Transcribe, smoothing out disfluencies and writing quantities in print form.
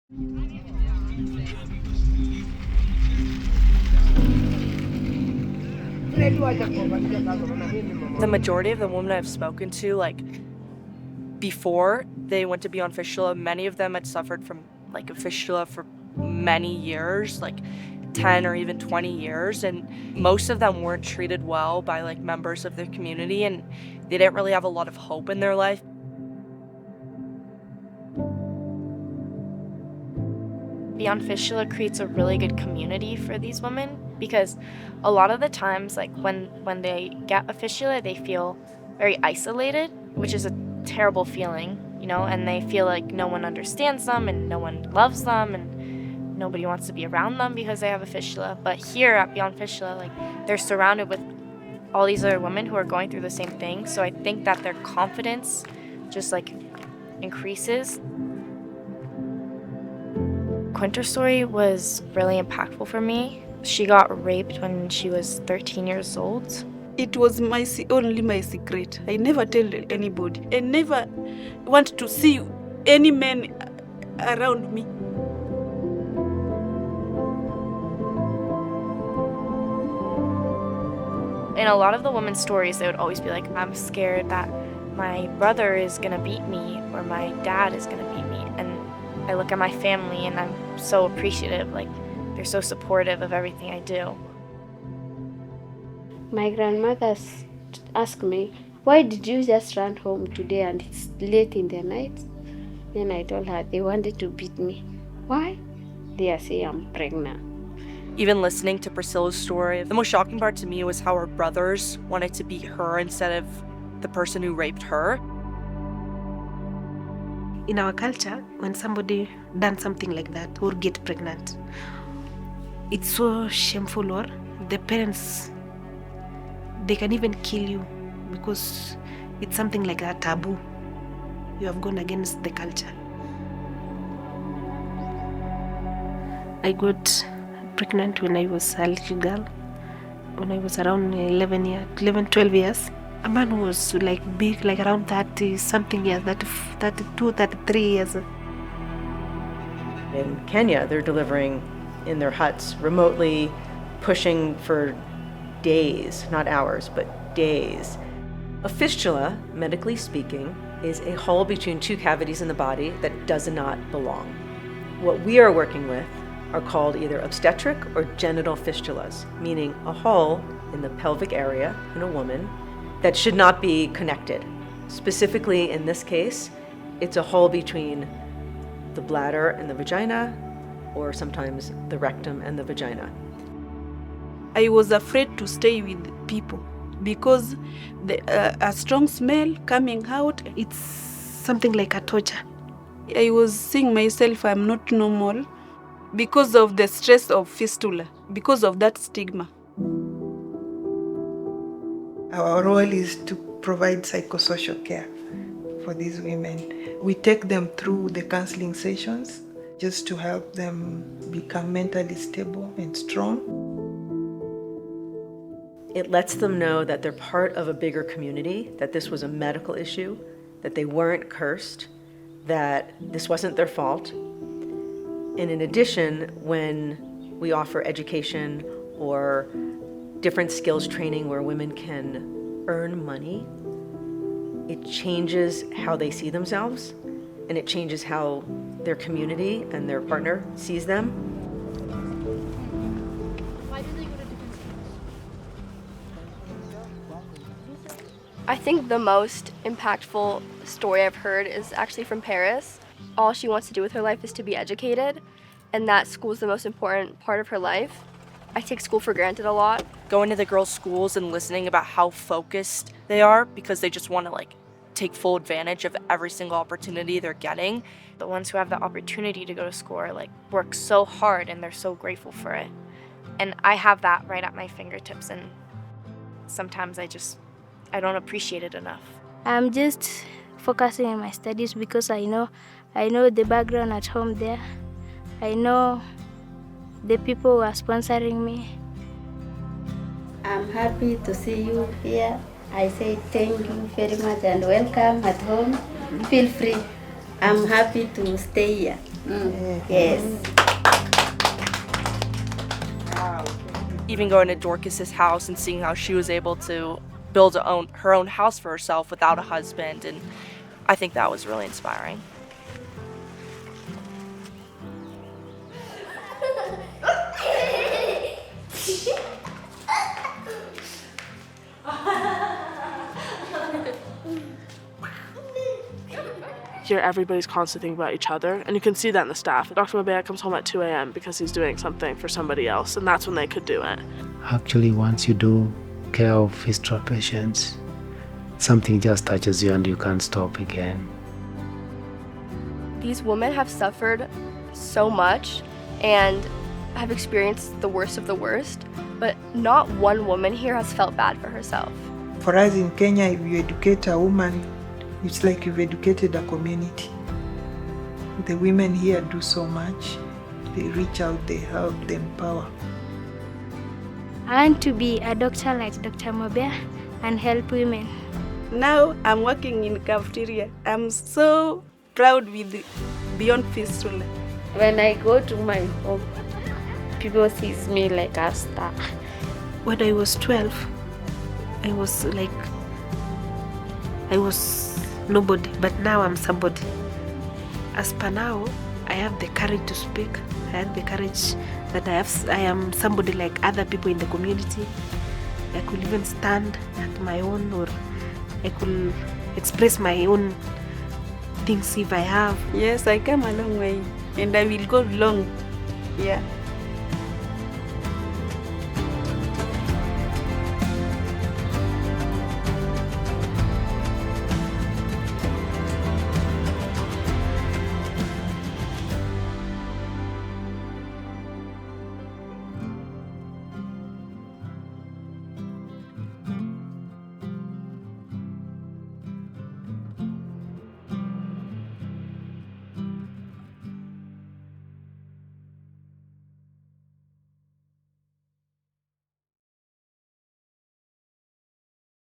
The majority of the women I've spoken to, like, before they went to be on fistula, many of them had suffered from, like, a fistula for many years, like 10 or even 20 years, and most of them weren't treated well by, like, members of their community, and they didn't really have a lot of hope in their life. Beyond Fistula creates a really good community for these women because a lot of the times, like when they get a fistula, they feel very isolated, which is a terrible feeling, you know, and they feel like no one understands them and no one loves them and nobody wants to be around them because they have a fistula. But here at Beyond Fistula, like, they're surrounded with all these other women who are going through the same thing. So I think that their confidence just, like, increases. Quinter's story was really impactful for me. She got raped when she was 13 years old. It was only my secret. I never tell anybody. I never want to see any man around me. In a lot of the women's stories, they would always be like, I'm scared that my brother is gonna beat me or my dad is gonna beat me. And I look at my family and I'm so appreciative, like, they're so supportive of everything I do. My grandmother asked me, why did you just run home today and it's late in the night? Then I told her they wanted to beat me. Why? They are saying I'm pregnant. Even listening to Priscilla's story, the most shocking part to me was how her brothers wanted to beat her instead of the person who raped her. In our culture, when somebody done something like that or get pregnant, it's so shameful, or the parents, they can even kill you because it's something like a taboo. You have gone against the culture. I got pregnant when I was a little girl, when I was around 12 years. A man who was like big, like around 30 something years, 32, 33 years. In Kenya, they're delivering in their huts, remotely pushing for days, not hours, but days. A fistula, medically speaking, is a hole between two cavities in the body that does not belong. What we are working with are called either obstetric or genital fistulas, meaning a hole in the pelvic area in a woman that should not be connected. Specifically in this case, it's a hole between the bladder and the vagina, or sometimes the rectum and the vagina. I was afraid to stay with people because a strong smell coming out. It's something like a torture. I was seeing myself I'm not normal because of the stress of fistula, because of that stigma. Our role is to provide psychosocial care for these women. We take them through the counseling sessions just to help them become mentally stable and strong. It lets them know that they're part of a bigger community, that this was a medical issue, that they weren't cursed, that this wasn't their fault. And in addition, when we offer education or different skills training where women can earn money, it changes how they see themselves, and it changes how their community and their partner sees them. I think the most impactful story I've heard is actually from Paris. All she wants to do with her life is to be educated, and that school is the most important part of her life. I take school for granted a lot. Going to the girls' schools and listening about how focused they are because they just want to, like, take full advantage of every single opportunity they're getting. The ones who have the opportunity to go to school are, like, work so hard and they're so grateful for it. And I have that right at my fingertips, and sometimes I don't appreciate it enough. I'm just focusing on my studies because I know the background at home there. I know the people who are sponsoring me. I'm happy to see you here. I say thank you very much and welcome at home. Feel free. I'm happy to stay here. Yes. Even going to Dorcas's house and seeing how she was able to build her own house for herself without a husband, and I think that was really inspiring. Here, everybody's constantly thinking about each other, and you can see that in the staff. Dr. Mabea comes home at 2 a.m. because he's doing something for somebody else, and that's when they could do it. Actually, once you do care of fistula patients, something just touches you and you can't stop again. These women have suffered so much and have experienced the worst of the worst, but not one woman here has felt bad for herself. For us in Kenya, if you educate a woman, it's like you've educated a community. The women here do so much. They reach out, they help, they empower. I want to be a doctor like Dr. Mabea and help women. Now I'm working in cafeteria. I'm so proud with Beyond Fistula. When I go to my home, people see me like a star. When I was 12, I was nobody, but now I'm somebody. As per now, I have the courage to speak. I have the courage that I am somebody like other people in the community. I could even stand at my own, or I could express my own things if I have. Yes, I come a long way and I will go long. Yeah.